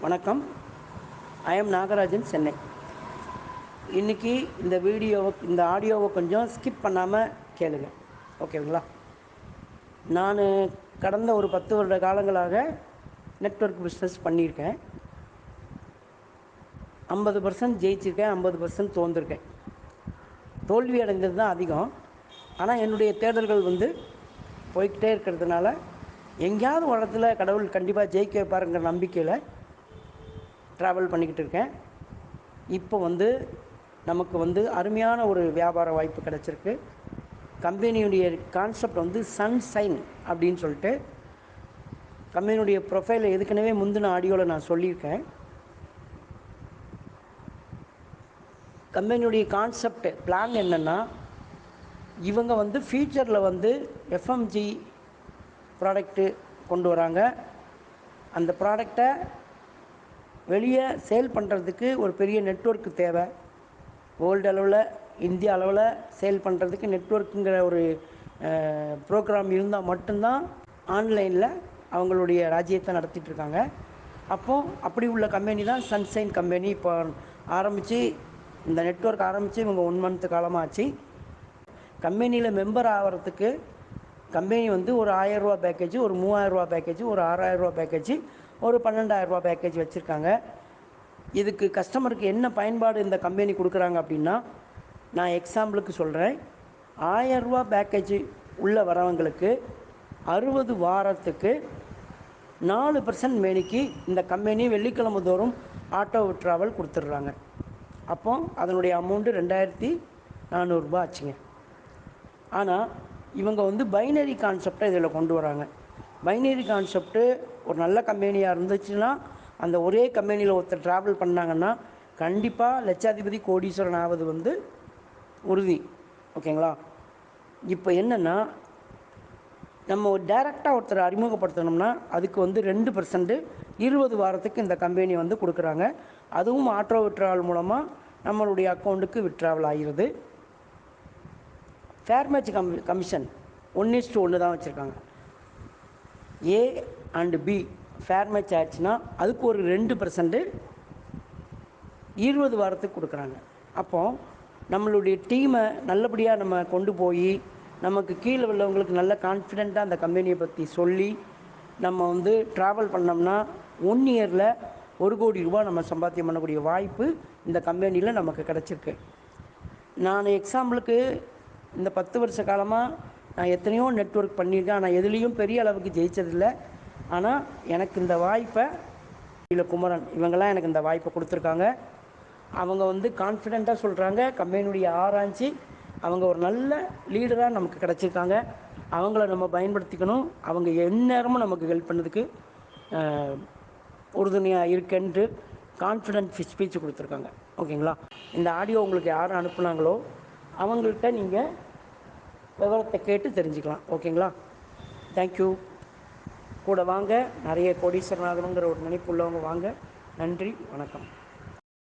வணக்கம். I am Nagarajan, Chennai. இன்றைக்கி இந்த ஆடியோவை கொஞ்சம் ஸ்கிப் பண்ணாமல் கேளுங்க, ஓகேங்களா? நான் கடந்த ஒரு 10 வருட காலங்களாக நெட்வொர்க் பிஸ்னஸ் பண்ணியிருக்கேன். 50% ஜெயிச்சிருக்கேன், 50% தோன்றிருக்கேன். தோல்வி அடைந்தது தான் அதிகம். ஆனால் என்னுடைய தேடல்கள் போய்கிட்டே இருக்கிறதுனால எங்கேயாவது ஒரு இடத்துல கடவுள் கண்டிப்பாக ஜெயிக்க வைப்பாருங்கிற நம்பிக்கையில் ட்ராவல் பண்ணிக்கிட்டு இருக்கேன். இப்போ நமக்கு அருமையான ஒரு வியாபார வாய்ப்பு கிடச்சிருக்கு. கம்பெனியுடைய கான்செப்ட் சன்ஷைன் அப்படின்னு சொல்லிட்டு கம்பெனியுடைய ப்ரொஃபைலை ஏற்கனவே முந்தின ஆடியோவில் நான் சொல்லியிருக்கேன். கம்பெனியுடைய கான்செப்ட் பிளான் என்னென்னா, இவங்க ஃபியூச்சரில் எஃப்எம்ஜி ப்ராடக்ட்டு கொண்டு வராங்க. அந்த ப்ராடக்டை வெளியே சேல் பண்ணுறதுக்கு ஒரு பெரிய நெட்வொர்க்கு தேவை. வேர்ல்டு அளவில், இந்தியா அளவில் சேல் பண்ணுறதுக்கு நெட்வொர்க்குங்கிற ஒரு ப்ரோக்ராம் இருந்தால் மட்டும்தான் ஆன்லைனில் அவங்களுடைய ராஜ்யத்தை நடத்திட்டுருக்காங்க. அப்படி உள்ள கம்பெனி தான் சன்ஷைன் கம்பெனி. இப்போ ஆரம்பித்து இந்த நெட்வொர்க் ஆரம்பித்து இவங்க 1 மந்த் காலமாகச்சு. கம்பெனியில் மெம்பர் ஆகிறதுக்கு கம்பெனி ஒரு 1000 ரூபா பேக்கேஜ், ஒரு 3000 ரூபா பேக்கேஜ், ஒரு 6000 ரூபா பேக்கேஜ், ஒரு 12000 ரூபா பேக்கேஜ் வச்சுருக்காங்க. இதுக்கு கஸ்டமருக்கு என்ன பயன்பாடு இந்த கம்பெனி கொடுக்குறாங்க அப்படின்னா, நான் எக்ஸாம்பிளுக்கு சொல்கிறேன். 1000 ரூபா பேக்கேஜ் உள்ளே வரவங்களுக்கு 60 வாரத்துக்கு 4% மேனிக்கு இந்த கம்பெனி வெள்ளிக்கிழமை தோறும் ஆட்டோ ட்ராவல் கொடுத்துட்றாங்க. அதனுடைய அமௌண்ட்டு 2400 ரூபா ஆச்சுங்க. ஆனால் இவங்க பைனரி கான்செப்டை இதில் கொண்டு வராங்க. பைனரி கான்செப்ட்டு ஒரு நல்ல கம்பெனியாக இருந்துச்சுன்னா, அந்த ஒரே கம்பெனியில் ஒருத்தர் ட்ராவல் பண்ணாங்கன்னா கண்டிப்பாக லட்சாதிபதி கோடீஸ்வரன் ஆவது உறுதி, ஓகேங்களா? இப்போ என்னென்னா, நம்ம டைரெக்டாக ஒருத்தர் அறிமுகப்படுத்தணும்னா அதுக்கு 2% 20 வாரத்துக்கு இந்த கம்பெனி கொடுக்குறாங்க. அதுவும் ஆட்டோ விட்ராவல் மூலமாக நம்மளுடைய அக்கௌண்ட்டுக்கு விட்ராவல் ஆகிடுது. ஃபேர் மேட்ச் கமிஷன் 1:1 தான் வச்சுருக்காங்க. A and B fair match ஆச்சுன்னா அதுக்கு ஒரு 2% 20 வாரத்துக்கு கொடுக்குறாங்க. நம்மளுடைய டீமை நல்லபடியாக நம்ம கொண்டு போய் நமக்கு கீழே உள்ளவங்களுக்கு நல்ல கான்ஃபிடெண்ட்டாக அந்த கம்பெனியை பற்றி சொல்லி நம்ம ட்ராவல் பண்ணோம்னா 1 இயரில் 1 கோடி ரூபா நம்ம சம்பாத்தியம் பண்ணக்கூடிய வாய்ப்பு இந்த கம்பெனியில் நமக்கு கிடச்சிருக்கு. நான் எக்ஸாம்பிளுக்கு இந்த 10 வருஷ காலமாக நான் எத்தனையோ நெட்வொர்க் பண்ணியிருக்கேன். ஆனால் எதுலேயும் பெரிய அளவுக்கு ஜெயித்ததில்லை. ஆனால் எனக்கு இந்த வாய்ப்பை குமரன் இவங்கெல்லாம் எனக்கு இந்த வாய்ப்பை கொடுத்துருக்காங்க. அவங்க கான்ஃபிடெண்ட்டாக சொல்கிறாங்க. கம்பெனியுடைய ஆராய்ச்சி அவங்க ஒரு நல்ல லீடராக நமக்கு கிடச்சிருக்காங்க. அவங்கள நம்ம பயன்படுத்திக்கணும். அவங்க எந்நேரமும் நமக்கு ஹெல்ப் பண்ணதுக்கு உறுதுணையாக இருக்குன்ட்டு கான்ஃபிடென்ட் ஸ்பீச் கொடுத்துருக்காங்க, ஓகேங்களா? இந்த ஆடியோ உங்களுக்கு யார் அனுப்புனாங்களோ அவங்கள்ட்ட நீங்கள் விவரத்தை கேட்டு தெரிஞ்சுக்கலாம், ஓகேங்களா? தேங்க்யூ. கூட வாங்க, நிறைய கோடீஸ்வரன் ஆகணுங்கிற ஒரு நினைப்பு உள்ளவங்க வாங்க. நன்றி, வணக்கம்.